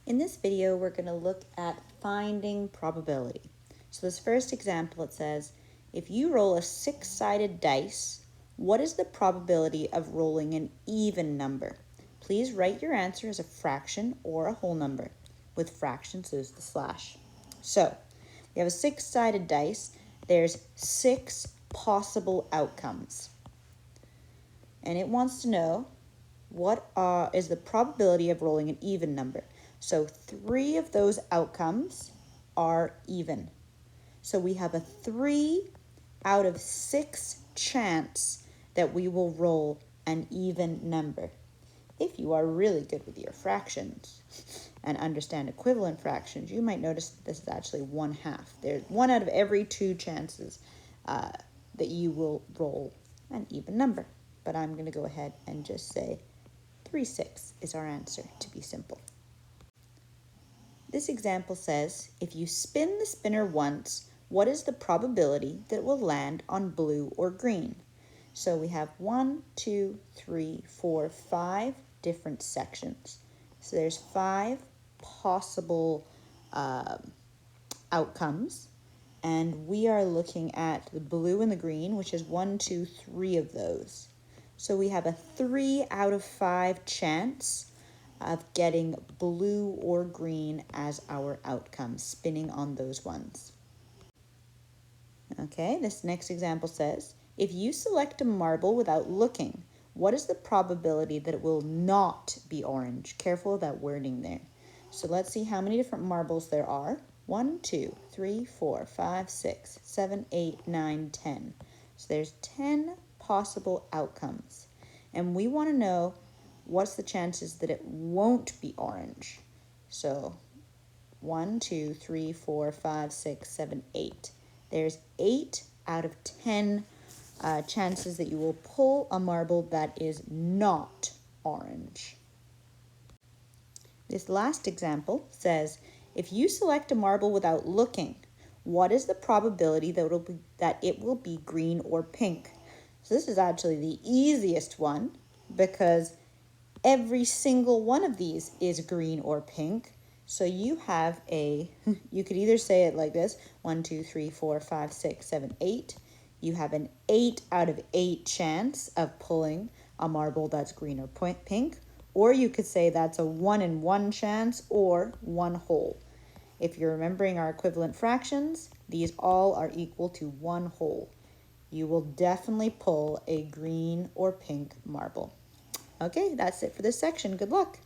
In this video, we're going to look at finding probability. So this first example, it says, if you roll a 6-sided dice, what is the probability of rolling an even number? Please write your answer as a fraction or a whole number. With fractions, use the slash. So we have a 6-sided dice. There's 6 possible outcomes. And it wants to know what is the probability of rolling an even number. So 3 of those outcomes are even. So we have a 3 out of 6 chance that we will roll an even number. If you are really good with your fractions and understand equivalent fractions, you might notice that this is actually 1/2. There's 1 out of every 2 chances that you will roll an even number. But I'm going to go ahead and just say 3/6 is our answer, to be simple. This example says, if you spin the spinner once, what is the probability that it will land on blue or green? So we have 1, 2, 3, 4, 5 different sections. So there's 5 possible outcomes. And we are looking at the blue and the green, which is 1, 2, 3 of those. So we have a 3 out of 5 chance of getting blue or green as our outcome, spinning on those ones. Okay, this next example says, if you select a marble without looking, what is the probability that it will not be orange? Careful of that wording there. So let's see how many different marbles there are. 1, 2, 3, 4, 5, 6, 7, 8, 9, 10. So there's 10 possible outcomes. And we want to know what's the chances that it won't be orange. So 1, 2, 3, 4, 5, 6, 7, 8. There's 8 out of 10 chances that you will pull a marble that is not orange. This last example says, if you select a marble without looking, what is the probability that it will be green or pink? So this is actually the easiest one because every single one of these is green or pink. So you have you could either say it like this, 1, 2, 3, 4, 5, 6, 7, 8. You have an 8 out of 8 chance of pulling a marble that's green or pink. Or you could say that's a 1 in 1 chance or 1 whole. If you're remembering our equivalent fractions, these all are equal to 1 whole. You will definitely pull a green or pink marble. Okay, that's it for this section. Good luck.